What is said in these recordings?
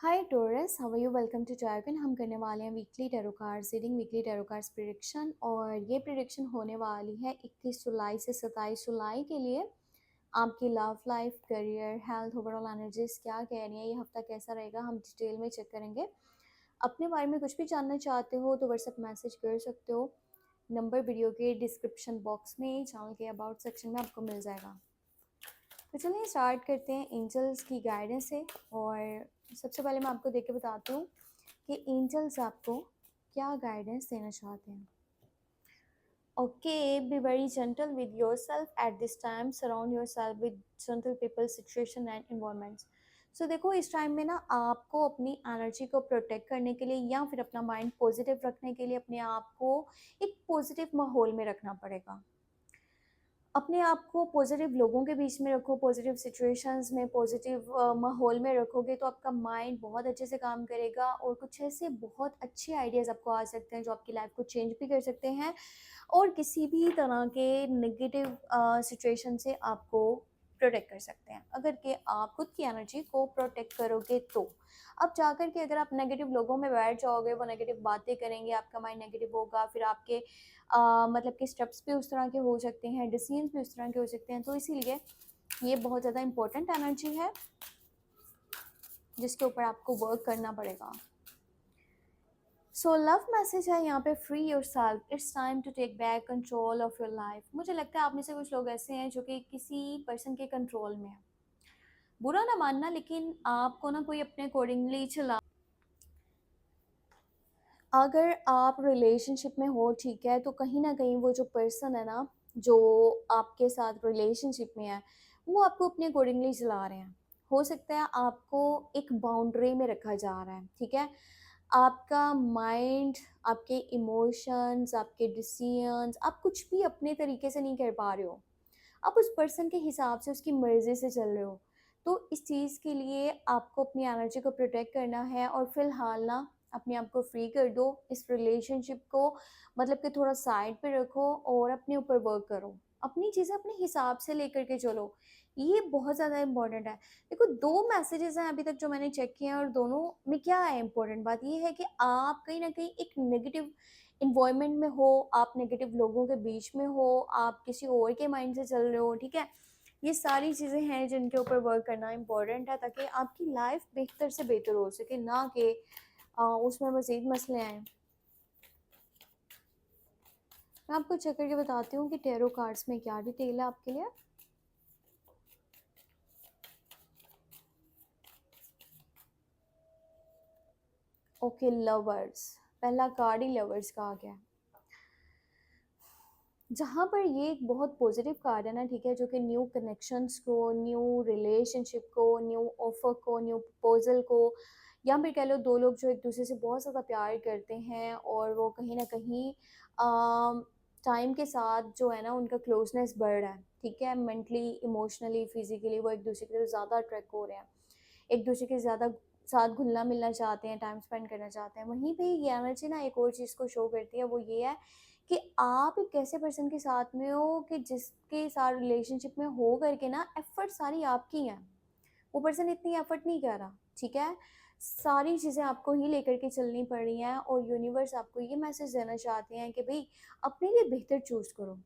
Hi Taurus, how are you? Welcome to टाइगन। हम करने वाले हैं weekly tarot cards reading, weekly tarot cards prediction. और ये प्रिडिक्शन होने वाली है 21 जुलाई से 27 जुलाई के लिए। आपकी love life, career, health, overall energies क्या कह रही हैं, ये हफ्ता कैसा रहेगा, हम डिटेल में चेक करेंगे। अपने बारे में कुछ भी जानना चाहते हो तो व्हाट्सएप मैसेज कर सकते हो। नंबर वीडियो के डिस्क्रिप्शन बॉक्स में, चैनल के अबाउट सेक्शन में आपको मिल जाएगा। तो चलिए स्टार्ट करते हैं एंजल्स की गाइडेंस से। और सबसे पहले मैं आपको देख के बताती हूँ कि एंजल्स आपको क्या गाइडेंस देना चाहते हैं। Okay, be very gentle with yourself at this time, surround yourself with gentle people, situation and environments. So देखो, इस टाइम में ना आपको अपनी एनर्जी को प्रोटेक्ट करने के लिए या फिर अपना माइंड पॉजिटिव रखने के लिए अपने आप को एक पॉजिटिव माहौल में रखना पड़ेगा। अपने आप को पॉजिटिव लोगों के बीच में रखो, पॉजिटिव सिचुएशंस में, पॉजिटिव माहौल में रखोगे तो आपका माइंड बहुत अच्छे से काम करेगा और कुछ ऐसे बहुत अच्छे आइडियाज़ आपको आ सकते हैं जो आपकी लाइफ को चेंज भी कर सकते हैं और किसी भी तरह के नेगेटिव सिचुएशन से आपको प्रोटेक्ट कर सकते हैं अगर कि आप खुद की एनर्जी को प्रोटेक्ट करोगे तो। अब जाकर के अगर आप नेगेटिव लोगों में बैठ जाओगे, वो नेगेटिव बातें करेंगे, आपका माइंड नेगेटिव होगा, फिर आपके मतलब कि स्टेप्स भी उस तरह के हो सकते हैं, डिसीजंस भी उस तरह के हो सकते हैं। तो इसीलिए ये बहुत ज़्यादा इंपॉर्टेंट एनर्जी है जिसके ऊपर आपको वर्क करना पड़ेगा। सो लव मैसेज है यहाँ पे, free yourself, it's time to take back control of your life. मुझे लगता है आप में से कुछ लोग ऐसे हैं जो कि किसी पर्सन के कंट्रोल में है। बुरा ना मानना, लेकिन आपको ना कोई अपने अकॉर्डिंगली चला। अगर आप रिलेशनशिप में हो, ठीक है, तो कहीं ना कहीं वो जो पर्सन है ना, जो आपके साथ रिलेशनशिप में है, वो आपको अपने अकॉर्डिंगली चला रहे हैं। हो सकता है आपको एक बाउंड्री में रखा जा रहा है, ठीक है। आपका माइंड, आपके इमोशंस, आपके डिसीजंस, आप कुछ भी अपने तरीके से नहीं कर पा रहे हो। आप उस पर्सन के हिसाब से, उसकी मर्ज़ी से चल रहे हो। तो इस चीज़ के लिए आपको अपनी एनर्जी को प्रोटेक्ट करना है और फ़िलहाल ना अपने आप को फ्री कर दो। इस रिलेशनशिप को मतलब कि थोड़ा साइड पे रखो और अपने ऊपर वर्क करो। अपनी चीज़ें अपने हिसाब से लेकर के चलो। ये बहुत ज़्यादा इम्पोर्टेंट है। देखो, 2 मैसेजेस हैं अभी तक जो मैंने चेक किए हैं और दोनों में क्या है इम्पोर्टेंट बात ये है कि आप कहीं न कहीं एक नेगेटिव एनवायरनमेंट में हो, आप नेगेटिव लोगों के बीच में हो, आप किसी और के माइंड से चल रहे हो, ठीक है? ये सारी चीज़ें हैं जिनके ऊपर वर्क करना इम्पोर्टेंट है ताकि आपकी लाइफ बेहतर से बेहतर हो सके, ना कि उसमें मज़ीद मसले आएँ। मैं आपको चेक करके बताती हूँ कि टैरो कार्ड्स में क्या डिटेल है आपके लिए। ओके, लवर्स, पहला कार्ड ही लवर्स का आ गया। जहाँ पर ये एक बहुत पॉजिटिव कार्ड है ना, ठीक है, जो कि न्यू कनेक्शंस को, न्यू रिलेशनशिप को, न्यू ऑफर को, न्यू प्रपोजल को, या फिर कह लो 2 लोग जो एक दूसरे से बहुत ज़्यादा प्यार करते हैं और वो कहीं न कहीं टाइम के साथ जो है ना उनका क्लोज़नेस बढ़ रहा है, ठीक है? मेंटली, इमोशनली, फिज़िकली वो एक दूसरे की तरफ ज़्यादा अट्रैक्ट हो रहे हैं। एक दूसरे के ज़्यादा साथ घुलना-मिलना चाहते हैं, टाइम स्पेंड करना चाहते हैं। वहीं पे ये एनर्जी ना एक और चीज़ को शो करती है, वो ये है कि आप एक ऐसे पर्सन के साथ में हो कि जिसके साथ रिलेशनशिप में हो करके ना एफ़र्ट सारी आपकी हैं। वो पर्सन इतनी एफ़र्ट नहीं कर रहा, ठीक है? सारी चीज़ें आपको ही लेकर के चलनी पड़ रही हैं और यूनिवर्स आपको ये मैसेज देना चाहते हैं कि भई अपने लिए बेहतर चूज़ करो।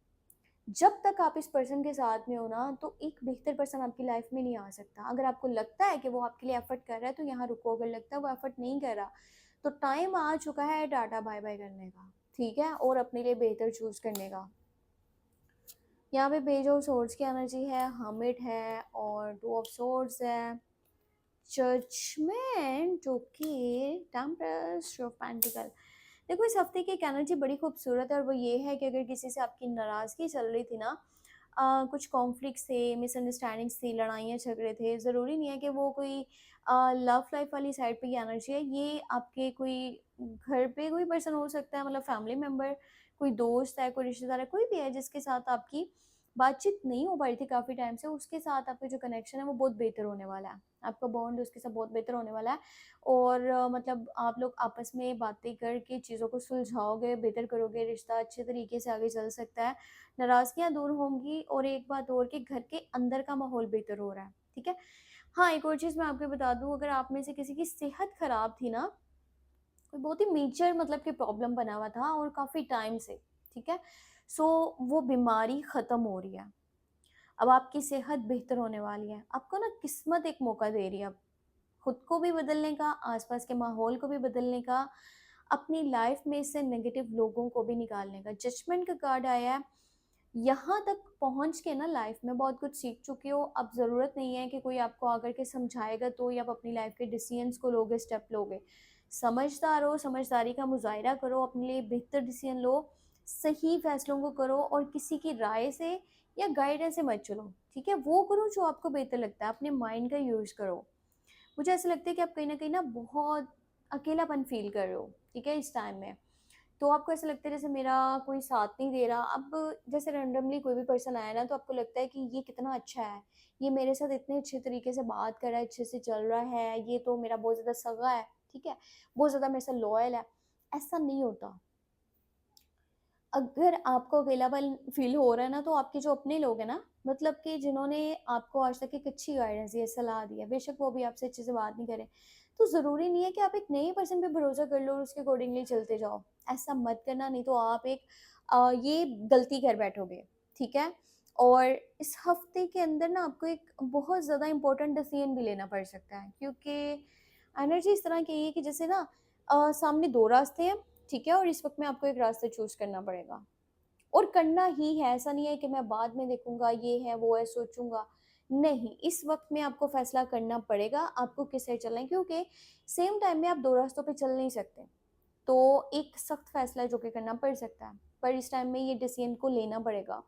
जब तक आप इस पर्सन के साथ में हो ना, तो एक बेहतर पर्सन आपकी लाइफ में नहीं आ सकता। अगर आपको लगता है कि वो आपके लिए एफर्ट कर रहा है तो यहाँ रुको, अगर लगता है वो एफर्ट नहीं कर रहा तो टाइम आ चुका है टाटा बाय बाय करने का, ठीक है, और अपने लिए बेहतर चूज करने का। यहाँ पे पेज ऑफ सोर्ड्स की एनर्जी है, हर्मिट है और टू ऑफ सोर्ड्स है, जजमेंट, ओके, टेम्परेस ऑफ पेंटिकल। देखो, इस हफ्ते की एक एनर्जी बड़ी खूबसूरत है और वो ये है कि अगर किसी से आपकी नाराज़गी चल रही थी ना, कुछ कॉन्फ्लिक्ट्स थे, मिसअंडरस्टैंडिंग्स थी, लड़ाइयाँ झगड़े थे, ज़रूरी नहीं है कि वो कोई लव लाइफ वाली साइड पे ये एनर्जी है। ये आपके कोई घर पे कोई पर्सन हो सकता है, मतलब फैमिली मेम्बर, कोई दोस्त है, कोई रिश्तेदार है, कोई भी है जिसके साथ आपकी बातचीत नहीं हो पा रही थी काफ़ी टाइम से, उसके साथ आपका जो कनेक्शन है वो बहुत बेहतर होने वाला है। आपका बॉन्ड उसके साथ बहुत बेहतर होने वाला है और मतलब आप लोग आपस में बातें करके चीज़ों को सुलझाओगे, बेहतर करोगे, रिश्ता अच्छे तरीके से आगे चल सकता है। नाराज़गियाँ दूर होंगी और एक बात और कि घर के अंदर का माहौल बेहतर हो रहा है, ठीक है? हाँ, एक और चीज़ मैं आपको बता दूँ, अगर आप में से किसी की सेहत ख़राब थी ना, कोई बहुत ही मेजर मतलब कि प्रॉब्लम बना हुआ था और काफ़ी टाइम से, ठीक है? सो वो बीमारी ख़त्म हो रही है। अब आपकी सेहत बेहतर होने वाली है। आपको ना किस्मत एक मौका दे रही है अब, खुद को भी बदलने का, आस-पास के माहौल को भी बदलने का, अपनी लाइफ़ में से नेगेटिव लोगों को भी निकालने का। जजमेंट का कार्ड आया है, यहाँ तक पहुँच के ना लाइफ़ में बहुत कुछ सीख चुके हो, अब ज़रूरत नहीं है कि कोई आपको आकर के समझाएगा तो ही आप अपनी लाइफ़ के डिसीज़न्स को लोगे, स्टेप लोगे। समझदार हो, समझदारी का मुज़ाहिरा करो, अपने लिए बेहतर डिसीज़न लो, सही फ़ैसलों को करो और किसी की राय से या गाइडेंस से मत चलो, ठीक है? वो करो जो आपको बेहतर लगता है, अपने माइंड का यूज़ करो। मुझे ऐसा लगता है कि आप कहीं न कहीं ना बहुत अकेलापन फ़ील कर रहे हो, ठीक है, इस टाइम में। तो आपको ऐसा लगता है जैसे मेरा कोई साथ नहीं दे रहा। अब जैसे रैंडमली कोई भी पर्सन आया ना तो आपको लगता है कि ये कितना अच्छा है, ये मेरे साथ इतने अच्छे तरीके से बात कर रहा है, अच्छे से चल रहा है, ये तो मेरा बहुत ज़्यादा सगा है, ठीक है? बहुत ज़्यादा मेरे साथ लॉयल है। ऐसा नहीं होता। अगर आपको अवेलेबल फ़ील हो रहा है ना, तो आपके जो अपने लोग हैं ना, मतलब कि जिन्होंने आपको आज तक एक अच्छी गाइडेंस दी है, सलाह दी है, बेशक वो भी आपसे अच्छे से बात नहीं करें, तो ज़रूरी नहीं है कि आप एक नए पर्सन पे भरोसा कर लो और उसके अकॉर्डिंगली चलते जाओ। ऐसा मत करना, नहीं तो आप एक ये गलती कर बैठोगे, ठीक है? और इस हफ़्ते के अंदर ना आपको एक बहुत ज़्यादा इम्पोर्टेंट डिसीज़न भी लेना पड़ सकता है, क्योंकि एनर्जी इस तरह की है कि जैसे ना सामने 2 रास्ते हैं, ठीक है? और इस वक़्त में आपको एक रास्ता चूज़ करना पड़ेगा और करना ही है, ऐसा नहीं है कि मैं बाद में देखूँगा, ये है, वो है, सोचूँगा। नहीं, इस वक़्त में आपको फ़ैसला करना पड़ेगा, आपको किस साइड चलना है, क्योंकि सेम टाइम में आप 2 रास्तों पे चल नहीं सकते। तो एक सख्त फ़ैसला है जो कि करना पड़ सकता है, पर इस टाइम में ये डिसीज़न को लेना पड़ेगा।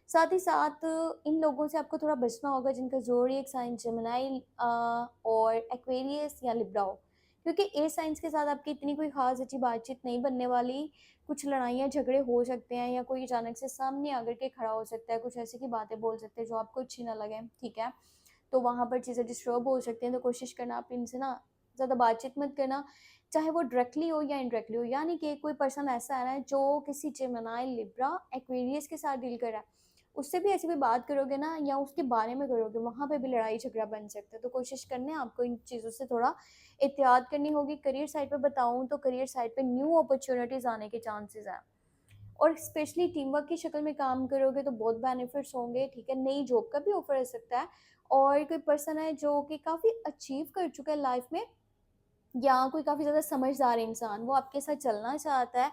साथ ही साथ इन लोगों से आपको थोड़ा बचना होगा जिनका ज़ोडिएक साइन जेमिनी और एक्वेरियस या लिब्रा हो, क्योंकि एयर साइंस के साथ आपकी इतनी कोई ख़ास अच्छी बातचीत नहीं बनने वाली। कुछ लड़ाइयाँ झगड़े हो सकते हैं या कोई अचानक से सामने आकर के खड़ा हो सकता है, कुछ ऐसी की बातें बोल सकते हैं जो आपको अच्छी ना लगें, ठीक है? तो वहाँ पर चीज़ें डिस्टर्ब हो सकती हैं, तो कोशिश करना आप इनसे ना ज़्यादा बातचीत मत करना, चाहे वो डायरेक्टली हो या इनडायरेक्टली हो। यानी कि कोई पर्सन ऐसा है ना जो किसी जेमिनी, लिब्रा, एक्वेरियस के साथ डील कर रहा है, उससे भी ऐसी कोई बात करोगे ना या उसके बारे में करोगे, वहाँ पे भी लड़ाई झगड़ा बन सकता है। तो कोशिश करनी है आपको इन चीज़ों से थोड़ा एहतियात करनी होगी। करियर साइड पे बताऊँ तो करियर साइड पे न्यू अपॉर्च्युनिटीज़ आने के चांसेज़ हैं और स्पेशली टीम वर्क की शक्ल में काम करोगे तो बहुत बेनिफिट्स होंगे, ठीक है? नई जॉब का भी ऑफ़र आ सकता है और कोई पर्सन है जो कि काफ़ी अचीव कर चुका है लाइफ़ में या कोई काफ़ी ज़्यादा समझदार इंसान, वो आपके साथ चलना चाहता है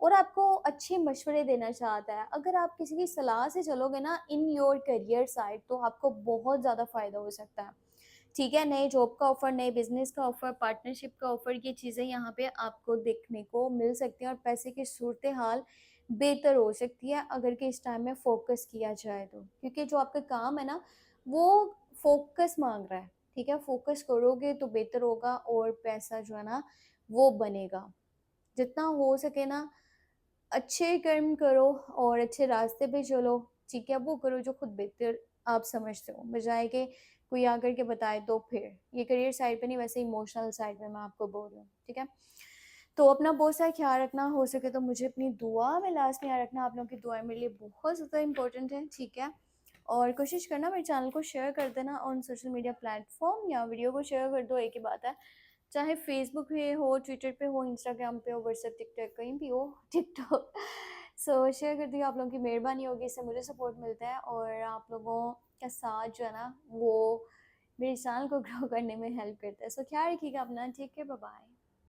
और आपको अच्छे मशवरे देना चाहता है। अगर आप किसी की सलाह से चलोगे ना इन योर करियर साइड, तो आपको बहुत ज़्यादा फ़ायदा हो सकता है। ठीक है, नए जॉब का ऑफ़र, नए बिज़नेस का ऑफ़र, पार्टनरशिप का ऑफ़र, ये चीज़ें यहाँ पे आपको देखने को मिल सकती हैं और पैसे की सूरत-ए-हाल बेहतर हो सकती है अगर कि इस टाइम में फ़ोकस किया जाए तो। क्योंकि जो आपका काम है ना, वो फ़ोकस माँग रहा है, ठीक है? फ़ोकस करोगे तो बेहतर होगा और पैसा जो है ना, वो बनेगा। जितना हो सके ना अच्छे कर्म करो और अच्छे रास्ते पे चलो, ठीक है? वो करो जो खुद बेहतर आप समझते हो, बजाए कि कोई आकर के बताए तो फिर। ये करियर साइड पे नहीं, वैसे इमोशनल साइड में मैं आपको बोल रही हूँ, ठीक है? तो अपना बहुत सारा ख़्याल रखना, हो सके तो मुझे अपनी दुआ में लास्ट में याद रखना, आप लोगों की दुआएँ मेरे लिए बहुत ज़्यादा इम्पोर्टेंट हैं, ठीक है? और कोशिश करना मेरे चैनल को शेयर कर देना ऑन सोशल मीडिया प्लेटफ़ॉर्म या वीडियो को शेयर कर दो, एक ही बात है। चाहे फ़ेसबुक पे हो, ट्विटर पे हो, इंस्टाग्राम पे हो, व्हाट्सएप, टिकटॉक कहीं भी हो, टिकटॉक सो शेयर कर दिया। आप लोगों की मेहरबानी होगी, इससे मुझे सपोर्ट मिलता है और आप लोगों का साथ जो है ना, वो मेरे चैनल को ग्रो करने में हेल्प करता है। सो ख्याल रखिएगा अपना, टेक केयर, बाय बाय।